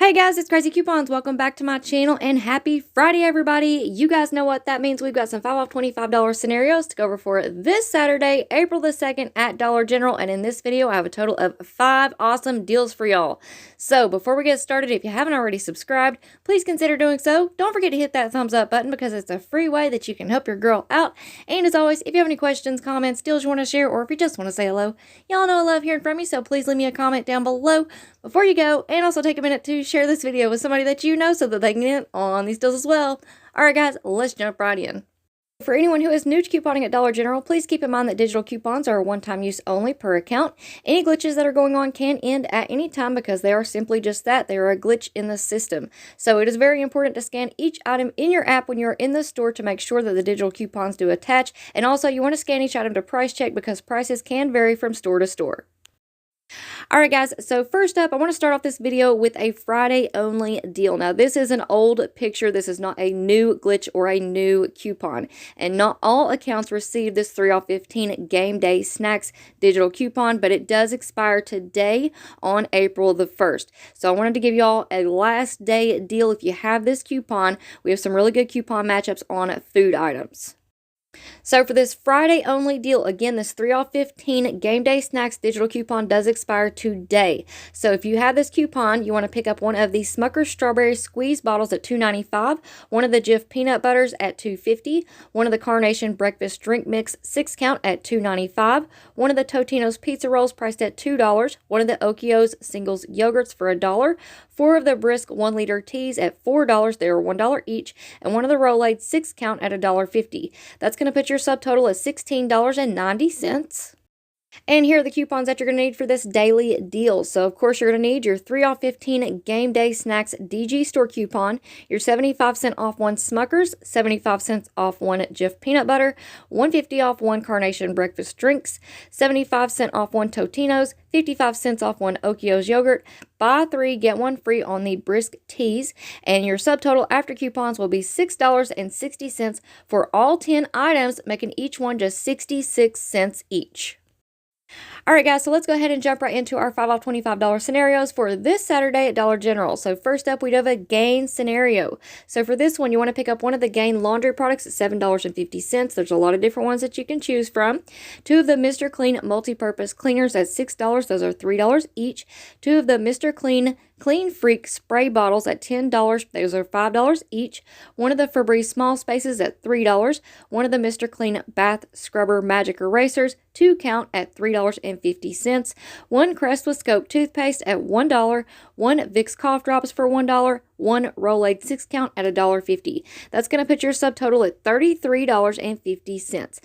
Hey guys, it's Craz-E Coupons. Welcome back to my channel and happy Friday, everybody. You guys know what that means. We've got some 5 off $25 scenarios to go over for this Saturday, April the 2nd at Dollar General. And in this video, I have a total of 5 awesome deals for y'all. So before we get started, if you haven't already subscribed, please consider doing so. Don't forget to hit that thumbs up button because it's a free way that you can help your girl out. And as always, if you have any questions, comments, deals you want to share, or if you just want to say hello, y'all know I love hearing from you. So please leave me a comment down below before you go, and also take a minute to share this video with somebody that you know so that they can get on these deals as well. Alright guys, let's jump right in. For anyone who is new to couponing at Dollar General, please keep in mind that digital coupons are a one-time use only per account. Any glitches that are going on can end at any time because they are simply just that. They are a glitch in the system. So it is very important to scan each item in your app when you're in the store to make sure that the digital coupons do attach. And also you want to scan each item to price check because prices can vary from store to store. Alright guys, so first up, I want to start off this video with a Friday only deal. Now this is an old picture. This is not a new glitch or a new coupon. And not all accounts receive this 3 off 15 game day snacks digital coupon, but it does expire today on April the 1st. So I wanted to give y'all a last day deal. If you have this coupon, we have some really good coupon matchups on food items. So for this Friday only deal, again, this 3 off 15 game day snacks digital coupon does expire today. So if you have this coupon, you want to pick up one of the Smucker's strawberry squeeze bottles at $2.95, one of the Jif peanut butters at $2.50, one of the Carnation breakfast drink mix 6 count at $2.95, one of the Totino's pizza rolls priced at $2, one of the Okio's singles yogurts for $1, 4 of the Brisk 1 liter teas at $4, they are $1 each, and one of the Rolade 6 count at $1.50. That's going to put your subtotal at $16.90. And here are the coupons that you're going to need for this daily deal. So, of course, you're going to need your 3 off 15 Game Day Snacks DG Store coupon, your 75-cent off one Smucker's, 75 cents off one Jif Peanut Butter, 150 off one Carnation Breakfast Drinks, 75-cent off one Totino's, 55 cents off one Okio's Yogurt, buy 3, get 1 free on the Brisk Teas, and your subtotal after coupons will be $6.60 for all 10 items, making each one just 66 cents each. Alright guys, so let's go ahead and jump right into our 5 off $25 scenarios for this Saturday at Dollar General. So first up, we have a Gain scenario. So for this one, you want to pick up one of the Gain laundry products at $7.50. There's a lot of different ones that you can choose from. 2 of the Mr. Clean multi-purpose cleaners at $6. Those are $3 each. 2 of the Mr. Clean Freak spray bottles at $10. Those are $5 each. One of the Febreze small spaces at $3. One of the Mr. Clean bath scrubber magic erasers, 2 count at $3.50. One Crest with Scope toothpaste at $1. One Vicks cough drops for $1. One Rolade 6 count at $1.50. That's going to put your subtotal at $33.50.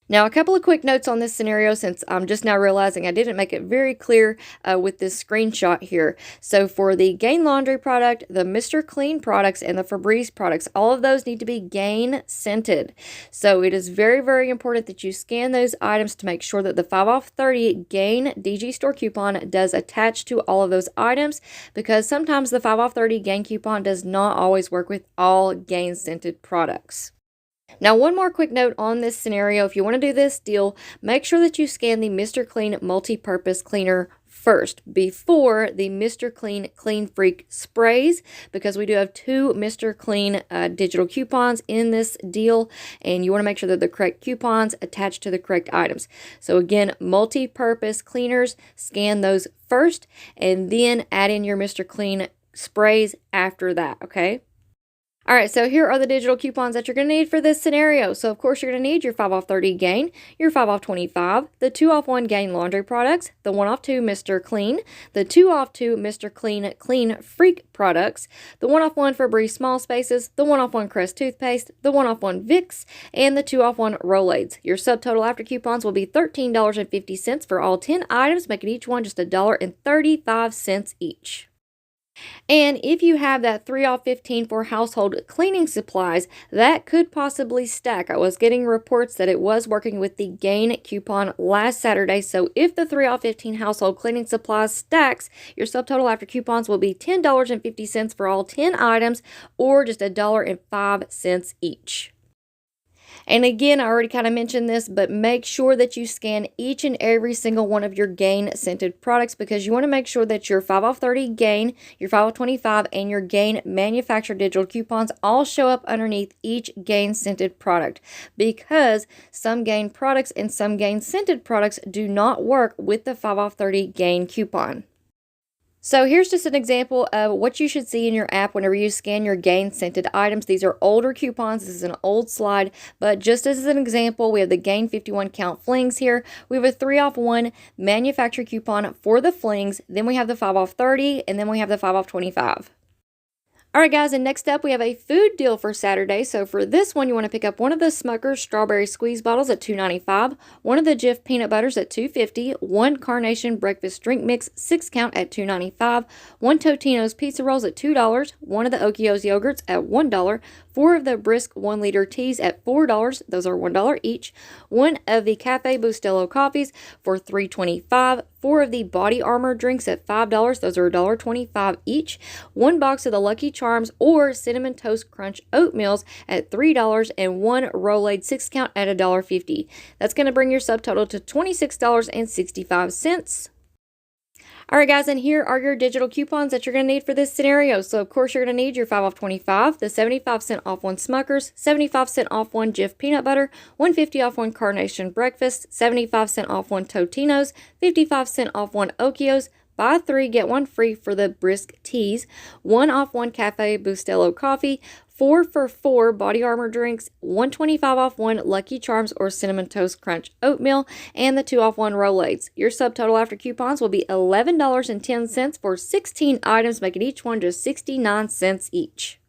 Now, a couple of quick notes on this scenario since I'm just now realizing I didn't make it very clear with this screenshot here. So for the Gain laundry product, the Mr. Clean products, and the Febreze products, all of those need to be Gain scented. So it is very, very important that you scan those items to make sure that the 5 off 30 Gain DG Store coupon does attach to all of those items, because sometimes the 5 off 30 Gain coupon does not always work with all Gain scented products. Now, one more quick note on this scenario. If you want to do this deal, make sure that you scan the Mr. Clean multi-purpose cleaner first before the Mr. Clean Clean Freak sprays, because we do have 2 Mr. Clean digital coupons in this deal, and you want to make sure that the correct coupons attach to the correct items. So again, multi-purpose cleaners, scan those first, and then add in your Mr. Clean sprays after that, okay? Alright, so here are the digital coupons that you're going to need for this scenario. So, of course, you're going to need your 5 off 30 Gain, your 5 off 25, the 2 off 1 Gain laundry products, the 1 off 2 Mr. Clean, the 2 off 2 Mr. Clean Clean Freak products, the 1 off 1 Febreze small spaces, the 1 off 1 Crest toothpaste, the 1 off 1 Vicks, and the 2 off 1 Rolades. Your subtotal after coupons will be $13.50 for all 10 items, making each one just $1.35 each. And if you have that 3 off 15 for household cleaning supplies, that could possibly stack. I was getting reports that it was working with the Gain coupon last Saturday. So if the 3 off 15 household cleaning supplies stacks, your subtotal after coupons will be $10.50 for all 10 items, or just $1.05 each. And again, I already kind of mentioned this, but make sure that you scan each and every single one of your Gain scented products, because you want to make sure that your 5 off 30 Gain, your 5 off 25, and your Gain manufacturer digital coupons all show up underneath each Gain scented product, because some Gain products and some Gain scented products do not work with the 5 off 30 Gain coupon. So here's just an example of what you should see in your app whenever you scan your Gain scented items. These are older coupons. This is an old slide, but just as an example, we have the Gain 51 count flings here. We have a 3 off 1 manufacturer coupon for the flings. Then we have the 5 off 30, and then we have the 5 off 25. Alright guys, and next up we have a food deal for Saturday. So for this one, you want to pick up one of the Smucker's strawberry squeeze bottles at $2.95, one of the Jif peanut butters at $2.50, one Carnation breakfast drink mix 6 count at $2.95, one Totino's pizza rolls at $2, one of the Okios yogurts at $1, 4 of the Brisk 1 liter teas at $4, those are $1 each, one of the Cafe Bustelo coffees for $3.25, 4 of the Body Armor drinks at $5, those are $1.25 each, one box of the Lucky Charms or Cinnamon Toast Crunch oatmeals at $3, and one Rolade 6 count at $1.50. That's going to bring your subtotal to $26.65. Alright guys, and here are your digital coupons that you're going to need for this scenario. So of course you're going to need your 5 off 25, the 75-cent off one Smucker's, 75-cent off one Jif peanut butter, 150 off one Carnation breakfast, 75-cent off one Totino's, 55-cent off one Okios, buy 3 get 1 free for the Brisk teas, 1 off 1 Cafe Bustelo coffee, 4 for 4 Body Armor drinks, 125 off 1 Lucky Charms or Cinnamon Toast Crunch oatmeal, and the 2 off 1 Rolades. Your subtotal after coupons will be $11.10 for 16 items, making each one just 69 cents each.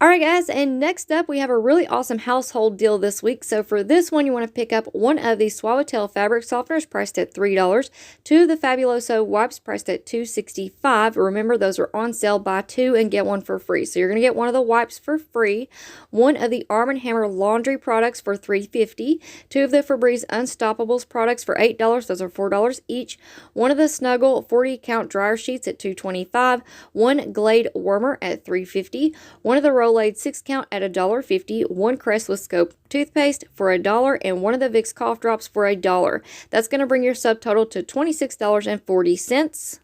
Alright guys, and next up we have a really awesome household deal this week. So for this one, you want to pick up one of the Swagbucks fabric softeners priced at $3, 2 of the Fabuloso wipes priced at $2.65. Remember, those are on sale, buy 2 and get 1 for free. So you're going to get one of the wipes for free, 1 of the Arm & Hammer laundry products for $3.50, 2 of the Febreze Unstoppables products for $8, those are $4 each, 1 of the Snuggle 40 count dryer sheets at $2.25, 1 Glade warmer at $3.50, 1 of the Rolade 6 count at $1.50, 1 Crest with Scope toothpaste for $1, and 1 of the Vicks cough drops for $1. That's going to bring your subtotal to $26.40.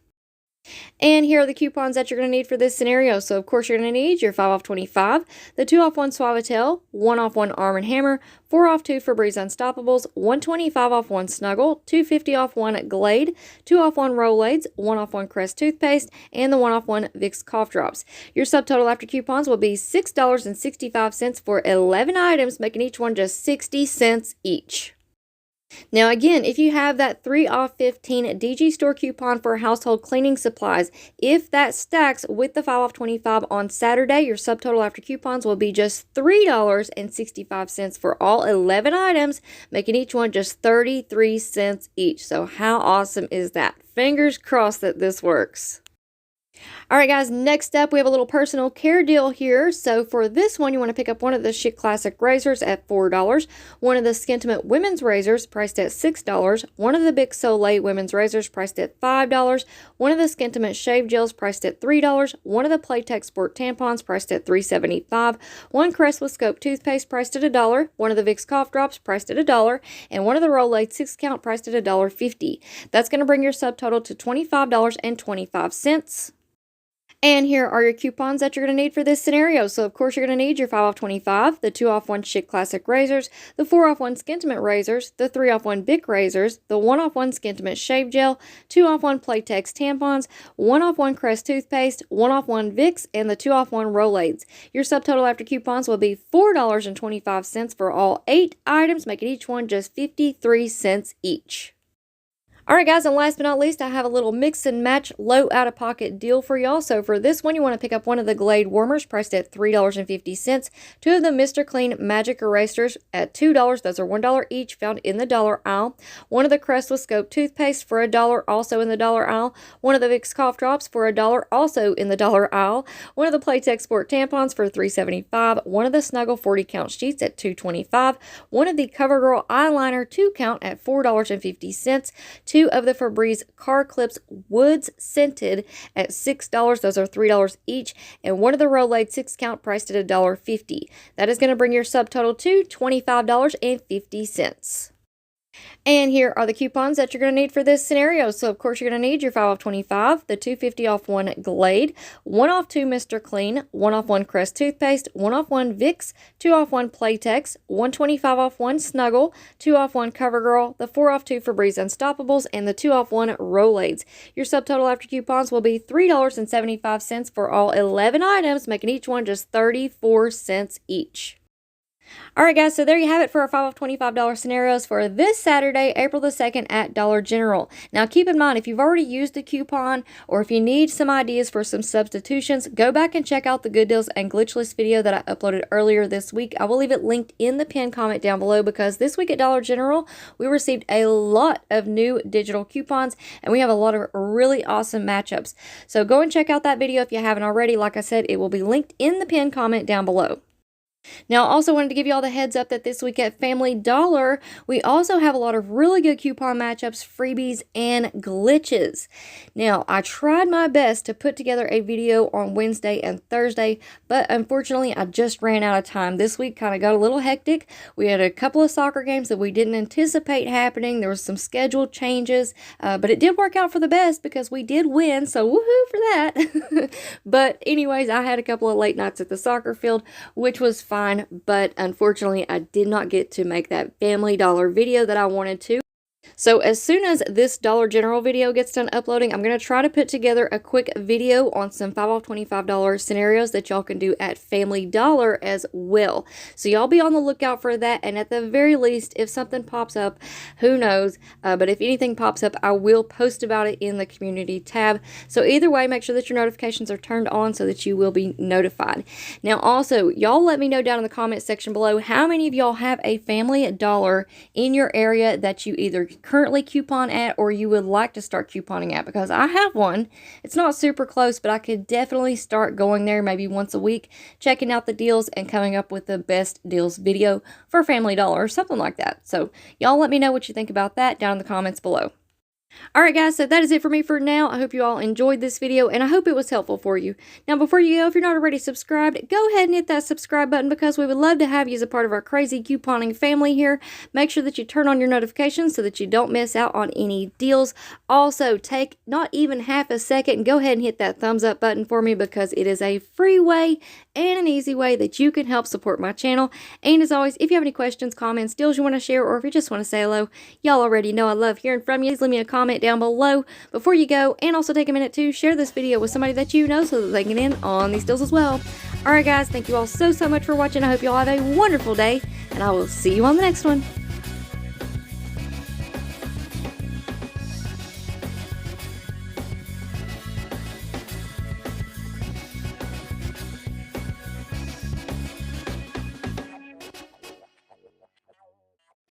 And here are the coupons that you're going to need for this scenario. So of course you're going to need your 5 off 25, the 2 off 1 Suavitel, 1 off 1 Arm & Hammer, 4 off 2 Febreze Unstoppables, 125 off 1 Snuggle, 250 off 1 Glade, 2 off 1 Rolades, 1 off 1 Crest toothpaste, and the 1 off 1 Vicks cough drops. Your subtotal after coupons will be $6.65 for 11 items, making each one just 60 cents each. Now again, if you have that 3 off 15 DG store coupon for household cleaning supplies, if that stacks with the 5 off 25 on Saturday, your subtotal after coupons will be just $3.65 for all 11 items, making each one just 33 cents each. So how awesome is that? Fingers crossed that this works. Alright guys, next up we have a little personal care deal here. So for this one, you want to pick up one of the Chic Classic razors at $4, one of the Skintimate women's razors priced at $6, one of the Bic Soleil women's razors priced at $5, one of the Skintimate shave gels priced at $3, one of the Playtex Sport tampons priced at $3.75, one Crest with Scope toothpaste priced at $1, one of the Vicks cough drops priced at $1, and one of the Rolade 6 count priced at $1.50. That's going to bring your subtotal to $25.25. And here are your coupons that you're going to need for this scenario. So, of course, you're going to need your 5 off 25, the 2 off 1 Chic Classic razors, the 4 off 1 Skintimate razors, the 3 off 1 Bic razors, the 1 off 1 Skintimate shave gel, 2 off 1 Playtex tampons, 1 off 1 Crest toothpaste, 1 off 1 Vicks, and the 2 off 1 Rolades. Your subtotal after coupons will be $4.25 for all 8 items, making each one just 53 cents each. Alright guys, and last but not least, I have a little mix and match low out-of-pocket deal for y'all. So for this one, you want to pick up one of the Glade warmers priced at $3.50, 2 of the Mr. Clean Magic Erasers at $2, those are $1 each, found in the dollar aisle, 1 of the Crest with Scope toothpaste for $1, also in the dollar aisle, 1 of the Vicks cough drops for $1, also in the dollar aisle, 1 of the Playtex Sport tampons for $3.75, 1 of the Snuggle 40 count sheets at $2.25, 1 of the CoverGirl eyeliner 2 count at $4.50, 2 of the Febreze car clips woods scented at $6. Those are $3 each. And 1 of the Rolade 6-count priced at $1.50. That is going to bring your subtotal to $25.50. And here are the coupons that you're going to need for this scenario. So, of course, you're going to need your 5 off 25, the 250 off 1 Glade, 1 off 2 Mr. Clean, 1 off 1 Crest toothpaste, 1 off 1 Vicks, 2 off 1 Playtex, 125 off 1 Snuggle, 2 off 1 CoverGirl, the 4 off 2 Febreze Unstoppables, and the 2 off 1 Rolades. Your subtotal after coupons will be $3.75 for all 11 items, making each one just 34 cents each. Alright guys, so there you have it for our 5 off $25 scenarios for this Saturday, April the 2nd at Dollar General. Now keep in mind, if you've already used a coupon or if you need some ideas for some substitutions, go back and check out the Good Deals and Glitch List video that I uploaded earlier this week. I will leave it linked in the pinned comment down below because this week at Dollar General, we received a lot of new digital coupons and we have a lot of really awesome matchups. So go and check out that video if you haven't already. Like I said, it will be linked in the pinned comment down below. Now, I also wanted to give you all the heads up that this week at Family Dollar, we also have a lot of really good coupon matchups, freebies, and glitches. Now, I tried my best to put together a video on Wednesday and Thursday, but unfortunately, I just ran out of time. This week kind of got a little hectic. We had a couple of soccer games that we didn't anticipate happening. There was some schedule changes, but it did work out for the best because we did win, so woohoo for that. But anyways, I had a couple of late nights at the soccer field, which was fine, but unfortunately I did not get to make that Family Dollar video that I wanted to. So as soon as this Dollar General video gets done uploading, I'm going to try to put together a quick video on some 5 off $25 scenarios that y'all can do at Family Dollar as well. So y'all be on the lookout for that, and at the very least, if something pops up, who knows, but if anything pops up, I will post about it in the community tab. So either way, make sure that your notifications are turned on so that you will be notified. Now also, y'all let me know down in the comment section below how many of y'all have a Family Dollar in your area that you either currently coupon at or you would like to start couponing at, because I have one. It's not super close, but I could definitely start going there maybe once a week, checking out the deals and coming up with the best deals video for Family Dollar or something like that. So y'all let me know what you think about that down in the comments below. Alright guys, so that is it for me for now. I hope you all enjoyed this video and I hope it was helpful for you. Now before you go, if you're not already subscribed, go ahead and hit that subscribe button because we would love to have you as a part of our crazy couponing family here. Make sure that you turn on your notifications so that you don't miss out on any deals. Also, take not even half a second and go ahead and hit that thumbs up button for me because it is a free way and an easy way that you can help support my channel. And as always, if you have any questions, comments, deals you want to share, or if you just want to say hello, y'all already know I love hearing from you. Please leave me a comment down below before you go, and also take a minute to share this video with somebody that you know so that they can get in on these deals as well. Alright guys, thank you all so much for watching. I hope you all have a wonderful day, and I will see you on the next one.